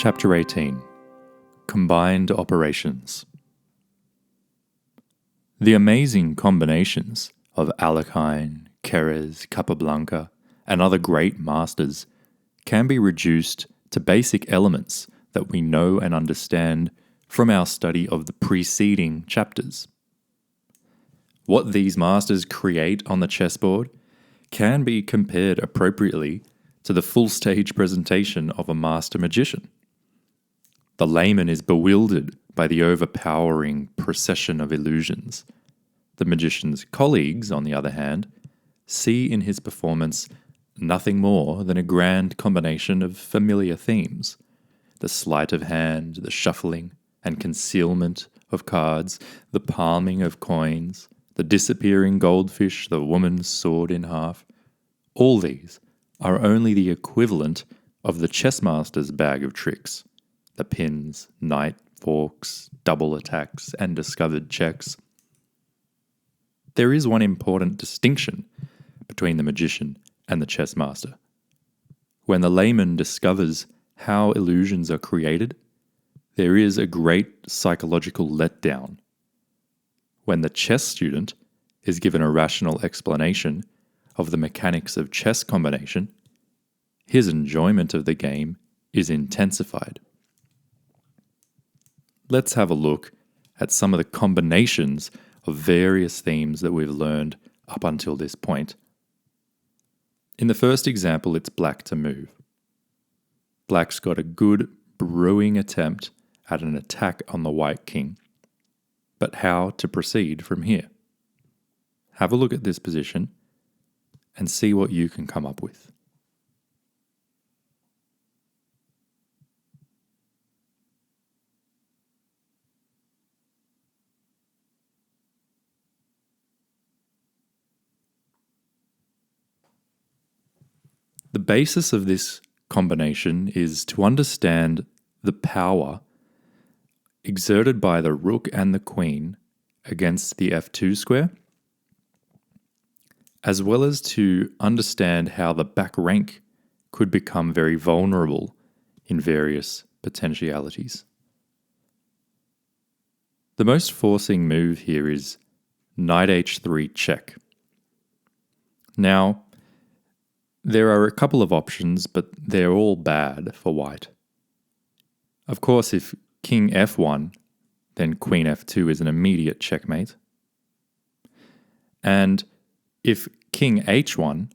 Chapter 18 Combined Operations. The amazing combinations of Alekhine, Keres, Capablanca, and other great masters can be reduced to basic elements that we know and understand from our study of the preceding chapters. What these masters create on the chessboard can be compared appropriately to the full stage presentation of a master magician. The layman is bewildered by the overpowering procession of illusions. The magician's colleagues, on the other hand, see in his performance nothing more than a grand combination of familiar themes: the sleight of hand, the shuffling and concealment of cards, the palming of coins, the disappearing goldfish, the woman's sword in half. All these are only the equivalent of the chessmaster's bag of tricks: the pins, knight, forks, double attacks, and discovered checks. There is one important distinction between the magician and the chessmaster. When the layman discovers how illusions are created, there is a great psychological letdown. When the chess student is given a rational explanation of the mechanics of chess combination, his enjoyment of the game is intensified. Let's have a look at some of the combinations of various themes that we've learned up until this point. In the first example, it's black to move. Black's got a good brewing attempt at an attack on the white king. But how to proceed from here? Have a look at this position and see what you can come up with. The basis of this combination is to understand the power exerted by the rook and the queen against the f2 square, as well as to understand how the back rank could become very vulnerable in various potentialities. The most forcing move here is knight h3 check. Now, there are a couple of options, but they're all bad for white. Of course, if king f1, then queen f2 is an immediate checkmate. And if king h1,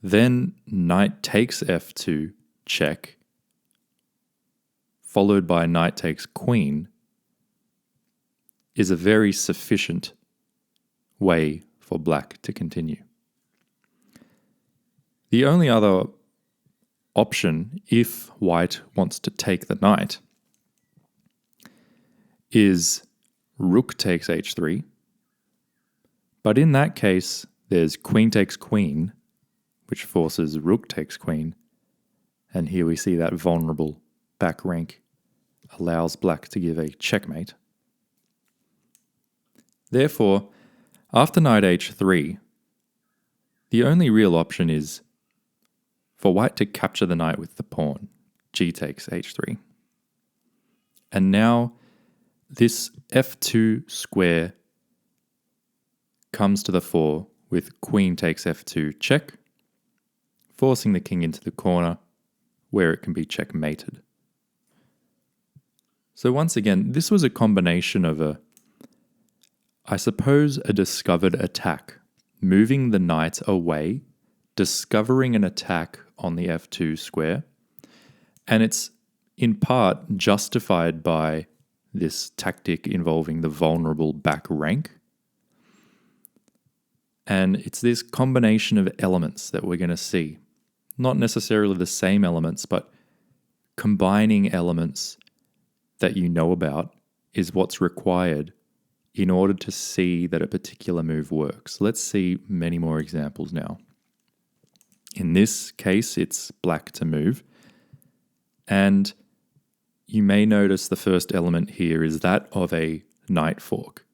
then knight takes f2 check, followed by knight takes queen, is a very sufficient way for black to continue. The only other option, if white wants to take the knight, is rook takes h3. But in that case, there's queen takes queen, which forces rook takes queen. And here we see that vulnerable back rank allows black to give a checkmate. Therefore, after knight h3, the only real option is for white to capture the knight with the pawn, g takes h3. And now this f2 square comes to the fore with queen takes f2 check, forcing the king into the corner where it can be checkmated. So once again, this was a combination of a discovered attack, moving the knight away, discovering an attack on the f2 square, and it's in part justified by this tactic involving the vulnerable back rank. And it's this combination of elements that we're going to see. Not necessarily the same elements, but combining elements that you know about is what's required in order to see that a particular move works. Let's see many more examples now. In this case, it's black to move. And you may notice the first element here is that of a knight fork.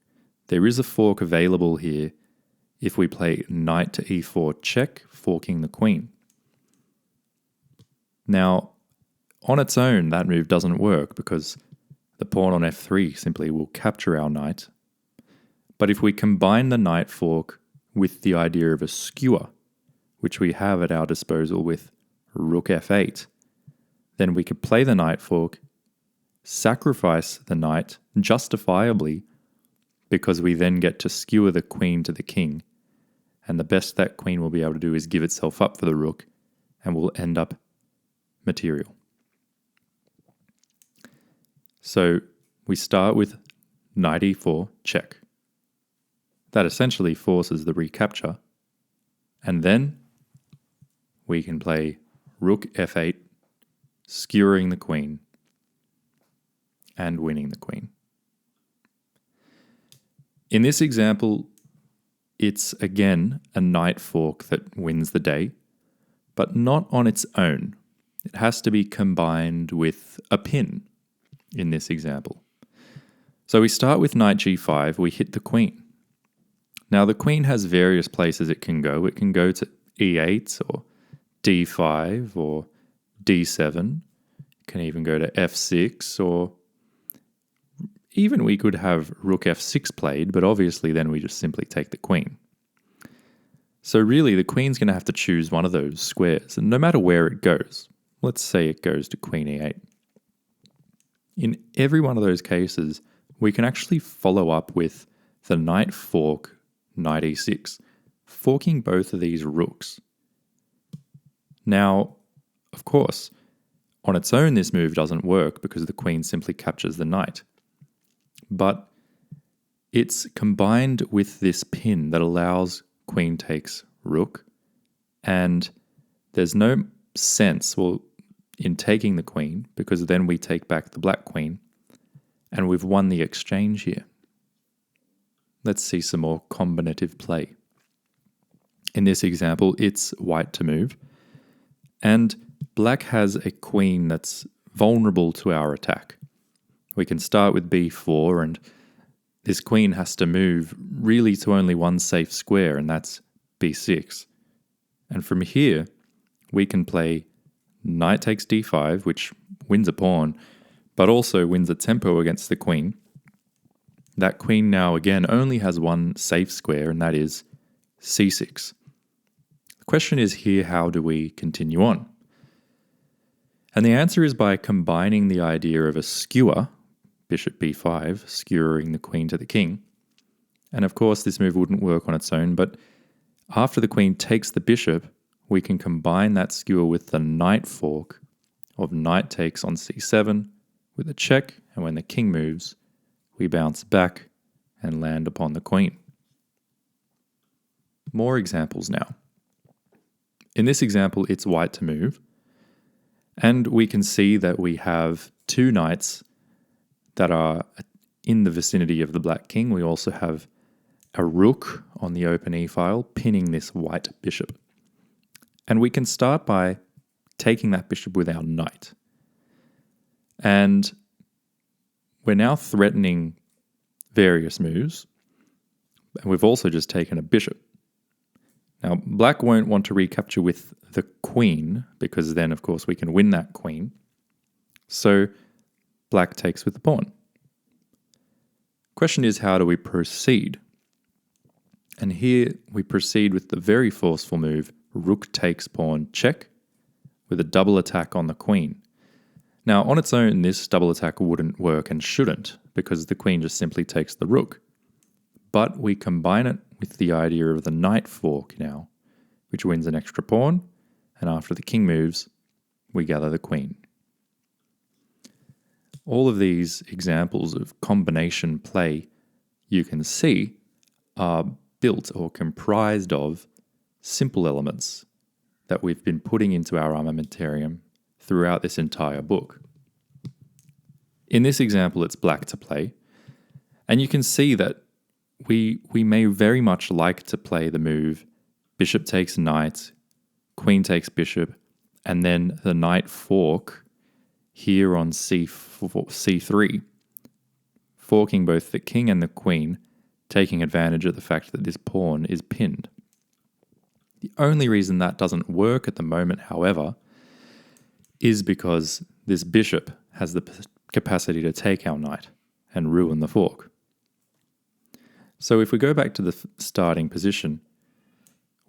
There is a fork available here if we play knight to e4 check, forking the queen. Now, on its own, that move doesn't work because the pawn on f3 simply will capture our knight. But if we combine the knight fork with the idea of a skewer, which we have at our disposal with rook f8, then we could play the knight fork, sacrifice the knight justifiably, because we then get to skewer the queen to the king, and the best that queen will be able to do is give itself up for the rook, and will end up material. So we start with knight e4 check. That essentially forces the recapture, and then we can play rook f8, skewering the queen and winning the queen. In this example, it's again a knight fork that wins the day, but not on its own. It has to be combined with a pin in this example. So we start with knight g5, we hit the queen. Now the queen has various places it can go. It can go to e8 or d5 or d7. It can even go to f6, or even we could have rook f6 played, but obviously then we just simply take the queen. So really the queen's going to have to choose one of those squares, and no matter where it goes, let's say it goes to queen e8. In every one of those cases, we can actually follow up with the knight fork, knight e6, forking both of these rooks. Now, of course, on its own this move doesn't work because the queen simply captures the knight. But it's combined with this pin that allows queen takes rook, and there's no sense in taking the queen, because then we take back the black queen, and we've won the exchange here. Let's see some more combinative play. In this example, it's white to move, and black has a queen that's vulnerable to our attack. We can start with b4, and this queen has to move really to only one safe square, and that's b6. And from here, we can play knight takes d5, which wins a pawn, but also wins a tempo against the queen. That queen now, again, only has one safe square, and that is c6. The question is here, how do we continue on? And the answer is by combining the idea of a skewer, bishop b5, skewering the queen to the king. And of course, this move wouldn't work on its own, but after the queen takes the bishop, we can combine that skewer with the knight fork of knight takes on c7 with a check, and when the king moves, we bounce back and land upon the queen. More examples now. In this example, it's white to move, and we can see that we have two knights that are in the vicinity of the black king. We also have a rook on the open e-file pinning this white bishop. And we can start by taking that bishop with our knight. And we're now threatening various moves, and we've also just taken a bishop. Now, black won't want to recapture with the queen, because then, of course, we can win that queen. So black takes with the pawn. Question is, how do we proceed? And here we proceed with the very forceful move, rook takes pawn check, with a double attack on the queen. Now, on its own, this double attack wouldn't work and shouldn't, because the queen just simply takes the rook. But we combine it with the idea of the knight fork now, which wins an extra pawn, and after the king moves, we gather the queen. All of these examples of combination play you can see are built or comprised of simple elements that we've been putting into our armamentarium throughout this entire book. In this example, it's black to play, and you can see that we may very much like to play the move bishop takes knight, queen takes bishop, and then the knight fork here on c3, forking both the king and the queen, taking advantage of the fact that this pawn is pinned. The only reason that doesn't work at the moment, however, is because this bishop has the capacity to take our knight and ruin the fork. So if we go back to the starting position,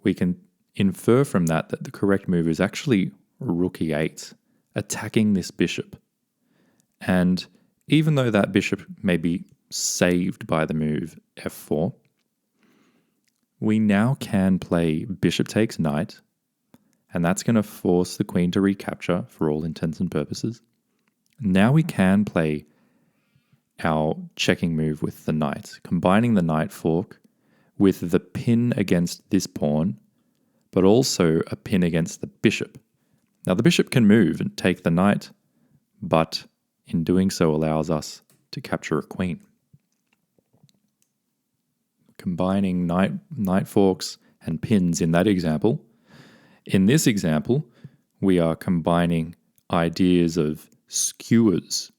we can infer from that the correct move is actually rook e8, attacking this bishop. And even though that bishop may be saved by the move f4, we now can play bishop takes knight, and that's going to force the queen to recapture for all intents and purposes. Now we can play our checking move with the knight, combining the knight fork with the pin against this pawn, but also a pin against the bishop. Now the bishop can move and take the knight, but in doing so allows us to capture a queen. Combining knight forks and pins in that example. In this example, we are combining ideas of skewers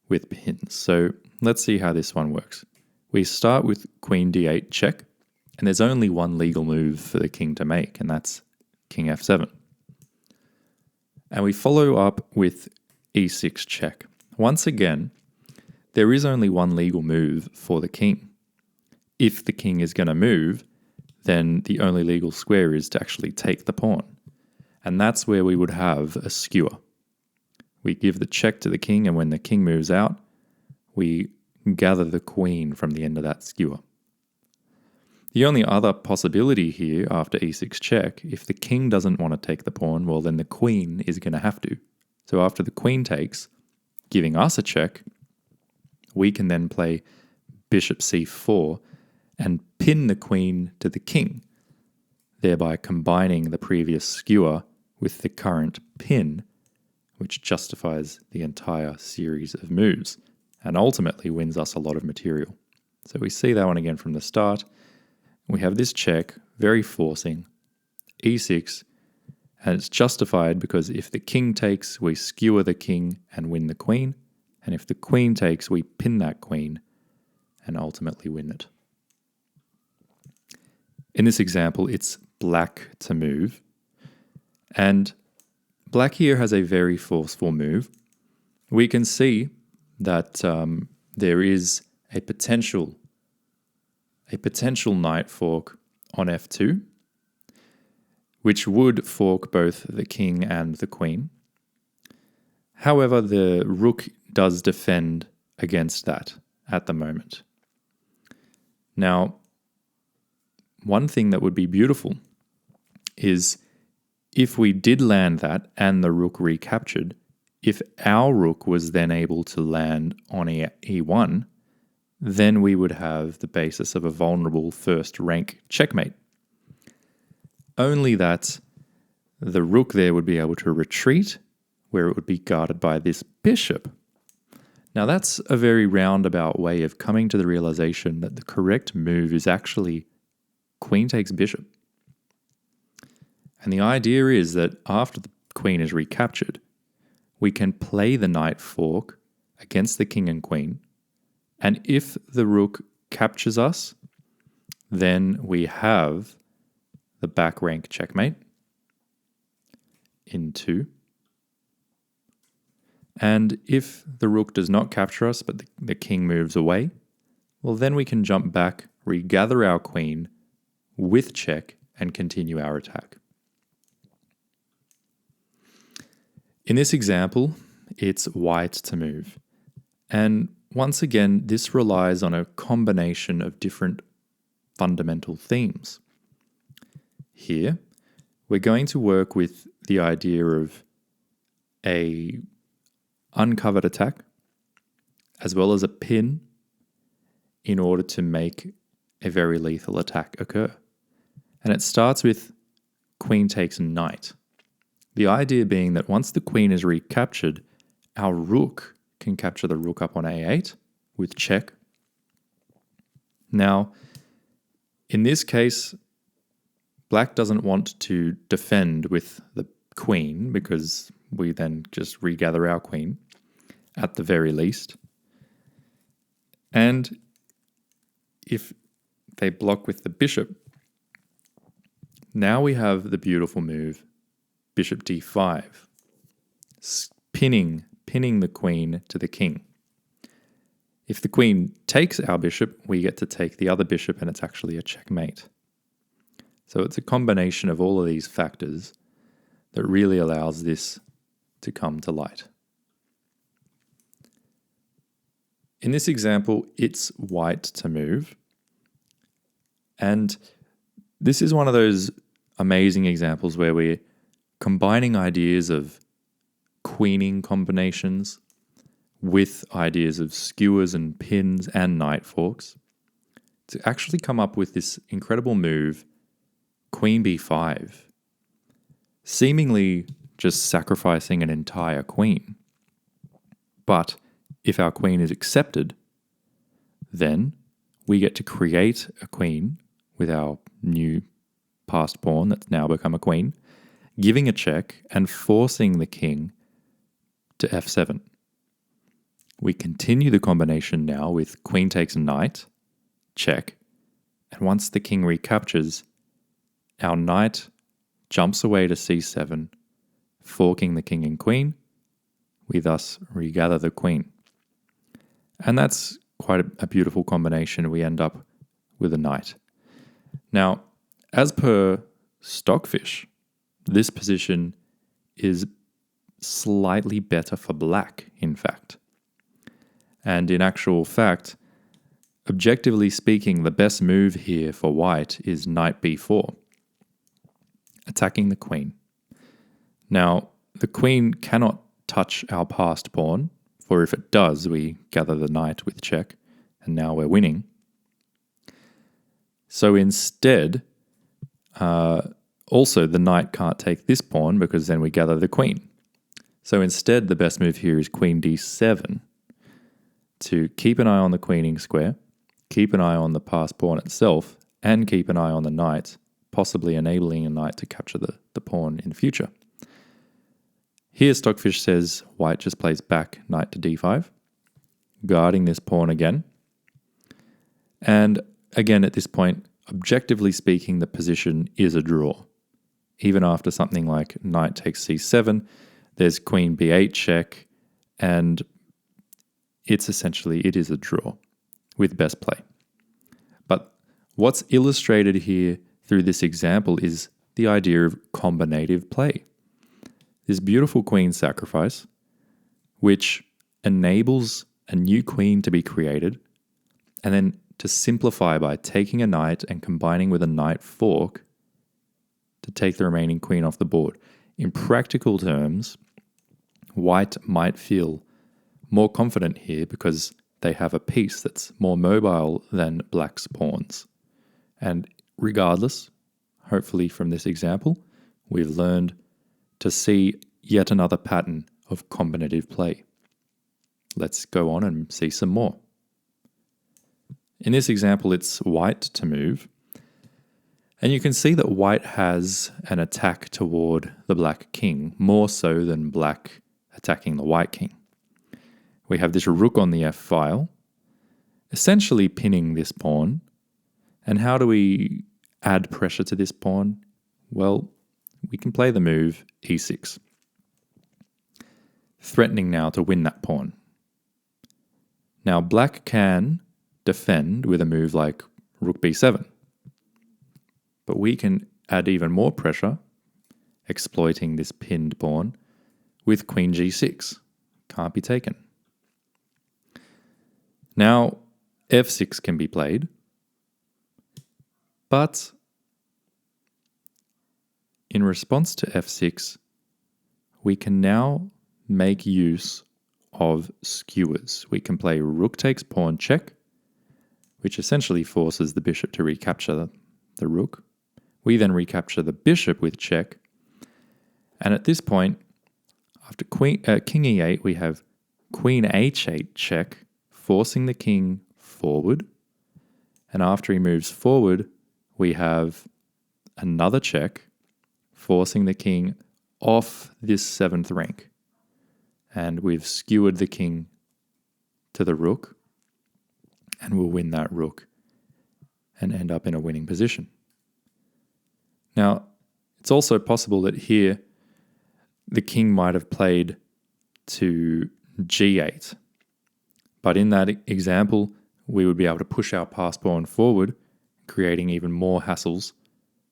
with pins. So let's see how this one works. We start with queen d8 check, and there's only one legal move for the king to make, and that's king f7. And we follow up with e6 check. Once again, there is only one legal move for the king. If the king is going to move, then the only legal square is to actually take the pawn. And that's where we would have a skewer. We give the check to the king, and when the king moves out, we gather the queen from the end of that skewer. The only other possibility here after e6 check, if the king doesn't want to take the pawn, well then the queen is going to have to. So after the queen takes, giving us a check, we can then play bishop c4 and pin the queen to the king, thereby combining the previous skewer with the current pin, which justifies the entire series of moves and ultimately wins us a lot of material. So we see that one again from the start. We have this check, very forcing, e6, and it's justified because if the king takes, we skewer the king and win the queen, and if the queen takes, we pin that queen and ultimately win it. In this example, it's black to move, and black here has a very forceful move. We can see that there is a potential knight fork on f2, which would fork both the king and the queen. However, the rook does defend against that at the moment. Now, one thing that would be beautiful is if we did land that and the rook recaptured, if our rook was then able to land on e1, then we would have the basis of a vulnerable first rank checkmate. Only that the rook there would be able to retreat, where it would be guarded by this bishop. Now that's a very roundabout way of coming to the realization that the correct move is actually queen takes bishop. And the idea is that after the queen is recaptured, we can play the knight fork against the king and queen, and if the rook captures us, then we have the back rank checkmate in 2. And if the rook does not capture us, but the king moves away, well then we can jump back, regather our queen with check, and continue our attack. In this example, it's white to move. And once again, this relies on a combination of different fundamental themes. Here, we're going to work with the idea of a uncovered attack, as well as a pin, in order to make a very lethal attack occur. And it starts with queen takes knight. The idea being that once the queen is recaptured, our rook can capture the rook up on a8 with check. Now, in this case, black doesn't want to defend with the queen because we then just regather our queen at the very least. And if they block with the bishop, now we have the beautiful move bishop d5, pinning the queen to the king. If the queen takes our bishop, we get to take the other bishop, and it's actually a checkmate. So it's a combination of all of these factors that really allows this to come to light. In this example, it's white to move. And this is one of those amazing examples where we're combining ideas of queening combinations with ideas of skewers and pins and knight forks to actually come up with this incredible move, queen b5, seemingly just sacrificing an entire queen. But if our queen is accepted, then we get to create a queen with our new passed pawn that's now become a queen, giving a check and forcing the king to f7. We continue the combination now with queen takes knight, check, and once the king recaptures, our knight jumps away to c7, forking the king and queen. We thus regather the queen. And that's quite a beautiful combination. We end up with a knight. Now, as per Stockfish, this position is slightly better for black, in fact. And in actual fact, objectively speaking, the best move here for white is knight b4, attacking the queen. Now, the queen cannot touch our passed pawn, for if it does, we gather the knight with check, and now we're winning. So instead, also the knight can't take this pawn because then we gather the queen. So instead, the best move here is queen d7 to keep an eye on the queening square, keep an eye on the passed pawn itself, and keep an eye on the knight, possibly enabling a knight to capture the pawn in the future. Here, Stockfish says white just plays back knight to d5, guarding this pawn again. And again, at this point, objectively speaking, the position is a draw. Even after something like knight takes c7, there's queen b8 check, and it is a draw with best play. But what's illustrated here through this example is the idea of combinative play. This beautiful queen sacrifice, which enables a new queen to be created, and then to simplify by taking a knight and combining with a knight fork to take the remaining queen off the board. In practical terms, white might feel more confident here because they have a piece that's more mobile than black's pawns. And regardless, hopefully from this example, we've learned to see yet another pattern of combinative play. Let's go on and see some more. In this example, it's white to move. And you can see that white has an attack toward the black king, more so than black attacking the white king. We have this rook on the f-file, essentially pinning this pawn. And how do we add pressure to this pawn? Well, we can play the move e6, threatening now to win that pawn. Now, black can defend with a move like rook b7, but we can add even more pressure, exploiting this pinned pawn, with queen g6. Can't be taken. Now, f6 can be played, but in response to f6, we can now make use of skewers. We can play rook takes pawn check, which essentially forces the bishop to recapture the rook. We then recapture the bishop with check. And at this point, after king e8, we have queen h8 check, forcing the king forward. And after he moves forward, we have another check, forcing the king off this 7th rank. And we've skewered the king to the rook, and we'll win that rook and end up in a winning position. Now, it's also possible that here the king might have played to g8. But in that example, we would be able to push our passed pawn forward, creating even more hassles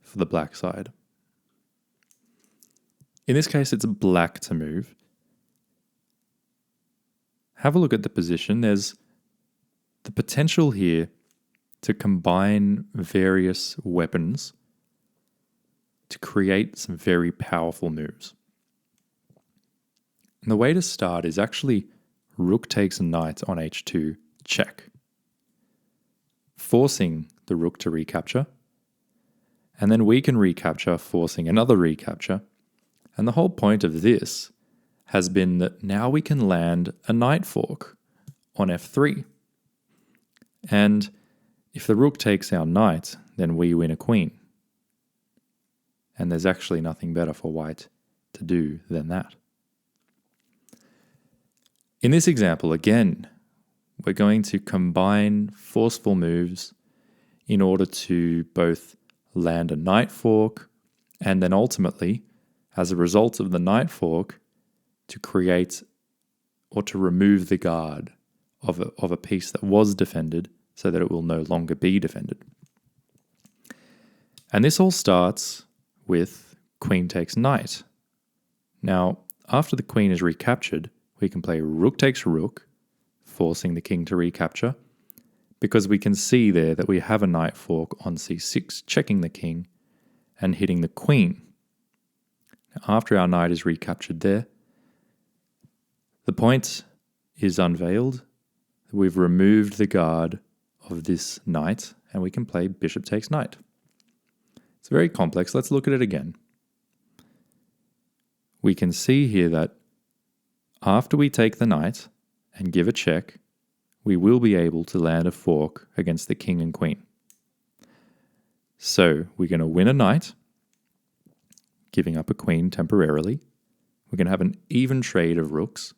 for the black side. In this case, it's black to move. Have a look at the position. There's the potential here to combine various weapons to create some very powerful moves. And the way to start is actually rook takes a knight on h2, check, forcing the rook to recapture. And then we can recapture, forcing another recapture. And the whole point of this has been that now we can land a knight fork on f3. And if the rook takes our knight, then we win a queen. And there's actually nothing better for white to do than that. In this example, again, we're going to combine forceful moves in order to both land a knight fork and then ultimately, as a result of the knight fork, to create or to remove the guard of a piece that was defended so that it will no longer be defended. And this all starts with queen takes knight. Now, after the queen is recaptured, we can play rook takes rook, forcing the king to recapture, because we can see there that we have a knight fork on c6, checking the king and hitting the queen. Now, after our knight is recaptured there, the point is unveiled. We've removed the guard of this knight, and we can play bishop takes knight. It's very complex. Let's look at it again. We can see here that after we take the knight and give a check, we will be able to land a fork against the king and queen. So we're going to win a knight, giving up a queen temporarily. We're going to have an even trade of rooks.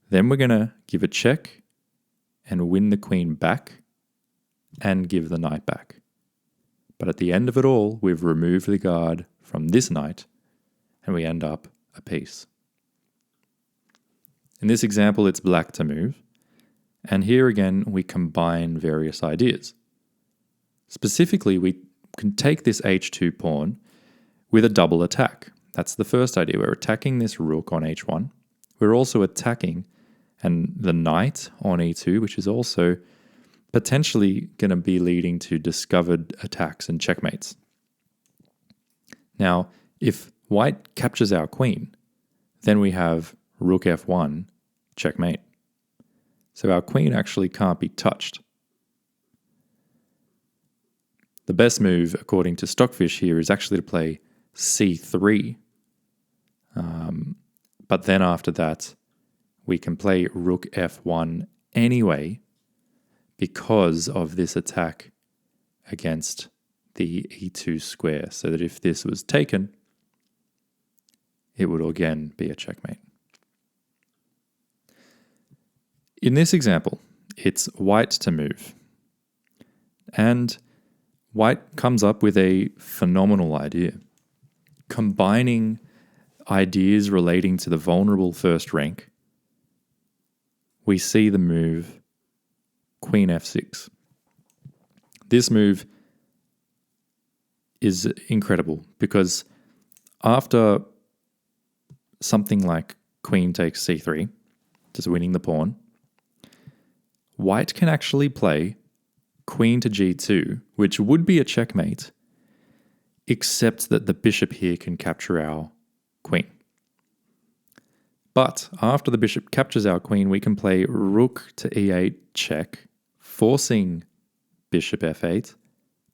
Then we're going to give a check and win the queen back and give the knight back. But at the end of it all, we've removed the guard from this knight and we end up a piece. In this example, it's black to move. And here again, we combine various ideas. Specifically, we can take this h2 pawn with a double attack. That's the first idea. We're attacking this rook on h1. We're also attacking and the knight on e2, which is also potentially going to be leading to discovered attacks and checkmates. Now, if white captures our queen, then we have rook f1, checkmate. So our queen actually can't be touched. The best move, according to Stockfish here, is actually to play c3. But then after that, we can play rook f1 anyway because of this attack against the e2 square, so that if this was taken, it would again be a checkmate. In this example, it's white to move. And white comes up with a phenomenal idea, combining ideas relating to the vulnerable first rank. We see the move queen f6. This move is incredible because after something like queen takes c3, just winning the pawn, white can actually play queen to g2, which would be a checkmate, except that the bishop here can capture our queen. But after the bishop captures our queen, we can play rook to e8 check, forcing bishop f8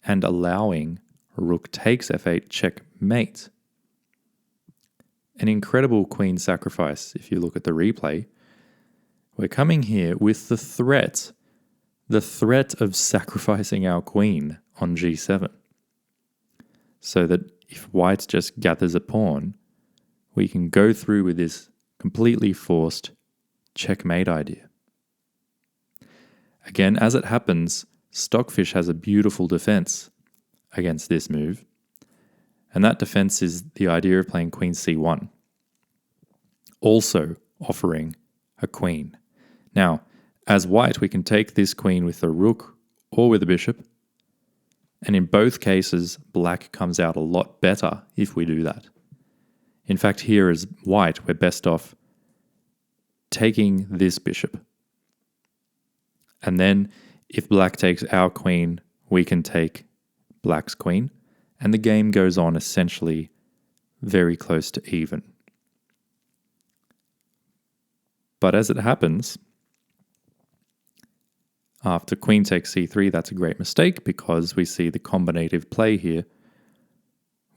and allowing rook takes f8 checkmate. An incredible queen sacrifice if you look at the replay. We're coming here with the threat of sacrificing our queen on g7. So that if white just gathers a pawn, we can go through with this completely forced checkmate idea. Again, as it happens, Stockfish has a beautiful defense against this move, and that defense is the idea of playing queen c1. also offering a queen. Now, as white, we can take this queen with the rook or with the bishop, and in both cases, black comes out a lot better if we do that. In fact, here as white, we're best off taking this bishop. And then if black takes our queen, we can take black's queen, and the game goes on essentially very close to even. But as it happens, after queen takes c3, that's a great mistake because we see the combinative play here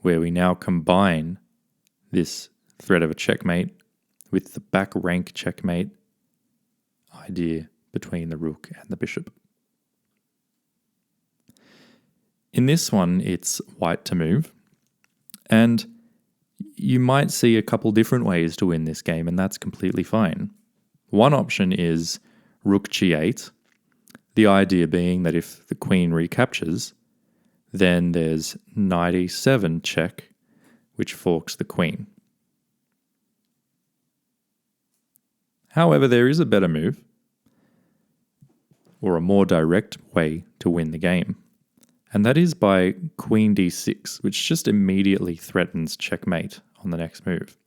where we now combine this threat of a checkmate with the back rank checkmate idea between the rook and the bishop. In this one, it's white to move, and you might see a couple different ways to win this game, and that's completely fine. One option is rook g8, the idea being that if the queen recaptures, then there's knight e7 check, which forks the queen. However, there is a better move, or a more direct way to win the game, and that is by queen d6, which just immediately threatens checkmate on the next move.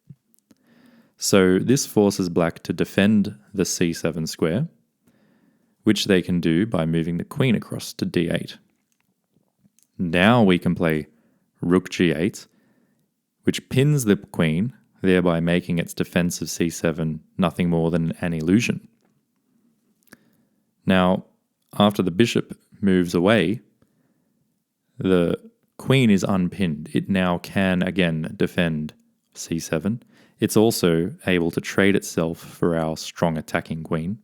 So this forces black to defend the c7 square, which they can do by moving the queen across to d8. Now we can play rook g8, which pins the queen, thereby making its defense of c7 nothing more than an illusion. Now, after the bishop moves away, the queen is unpinned. It now can again defend c7. It's also able to trade itself for our strong attacking queen.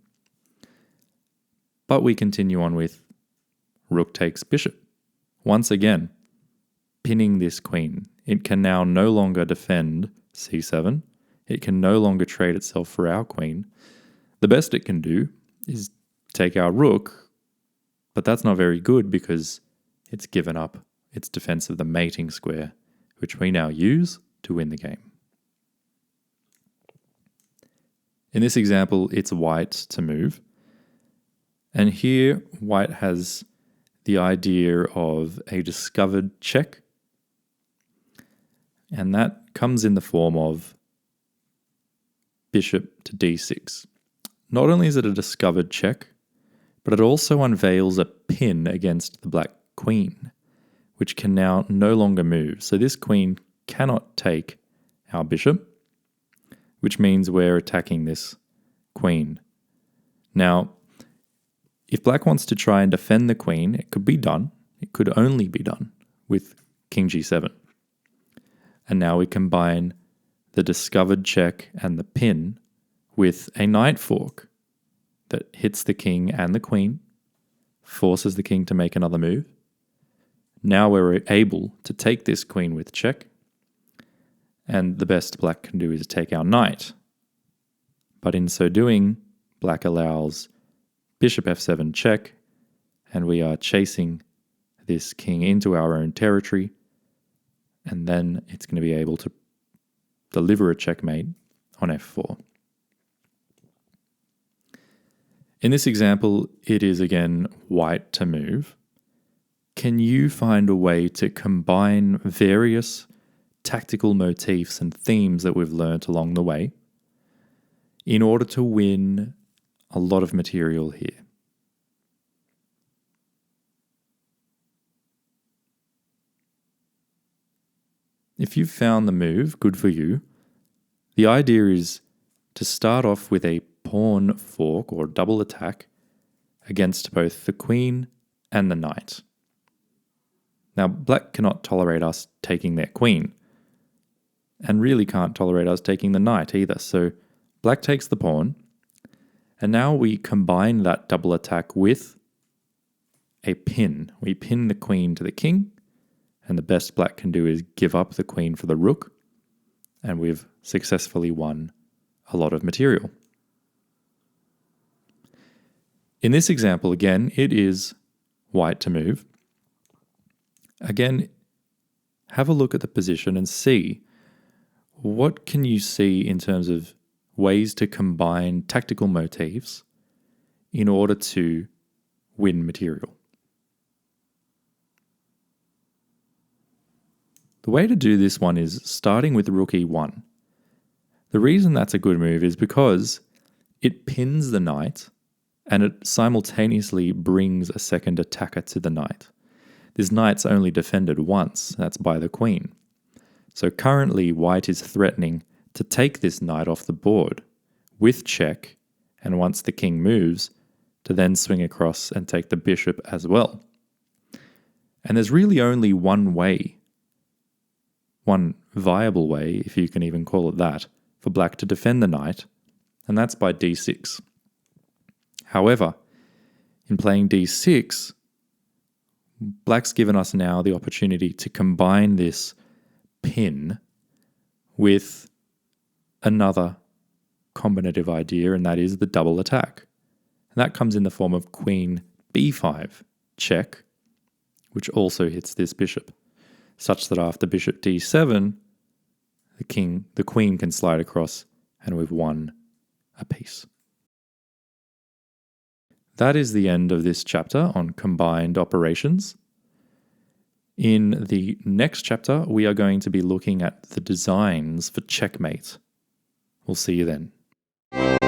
But we continue on with rook takes bishop. Once again, pinning this queen. It can now no longer defend c7. It can no longer trade itself for our queen. The best it can do is take our rook, but that's not very good because it's given up its defense of the mating square, which we now use to win the game. In this example, it's white to move. And here, white has the idea of a discovered check. And that comes in the form of bishop to d6. Not only is it a discovered check, but it also unveils a pin against the black queen, which can now no longer move. So this queen cannot take our bishop, which means we're attacking this queen. Now, if black wants to try and defend the queen, it could be done. It could only be done with king g7. And now we combine the discovered check and the pin with a knight fork that hits the king and the queen, forces the king to make another move. Now we're able to take this queen with check, and the best black can do is take our knight. But in so doing, black allows bishop f7 check, and we are chasing this king into our own territory, and then it's going to be able to deliver a checkmate on f4. In this example, it is again white to move. Can you find a way to combine various tactical motifs and themes that we've learnt along the way in order to win a lot of material here? If you've found the move, good for you. The idea is to start off with a pawn fork or double attack against both the queen and the knight. Now, black cannot tolerate us taking their queen, and really can't tolerate us taking the knight either. So black takes the pawn, and now we combine that double attack with a pin. We pin the queen to the king, and the best black can do is give up the queen for the rook, and we've successfully won a lot of material. In this example, again, it is white to move. Again, have a look at the position and see what can you see in terms of ways to combine tactical motifs in order to win material. The way to do this one is starting with rook e1. The reason that's a good move is because it pins the knight and it simultaneously brings a second attacker to the knight. This knight's only defended once, that's by the queen. So currently white is threatening to take this knight off the board with check, and once the king moves, to then swing across and take the bishop as well. And there's really only one way, one viable way, if you can even call it that, for black to defend the knight, and that's by d6. However, in playing d6, black's given us now the opportunity to combine this pin with another combinative idea, and that is the double attack. And that comes in the form of queen b5 check, which also hits this bishop, such that after bishop d7, the queen can slide across and we've won a piece. That is the end of this chapter on combined operations. In the next chapter, we are going to be looking at the designs for checkmate. We'll see you then.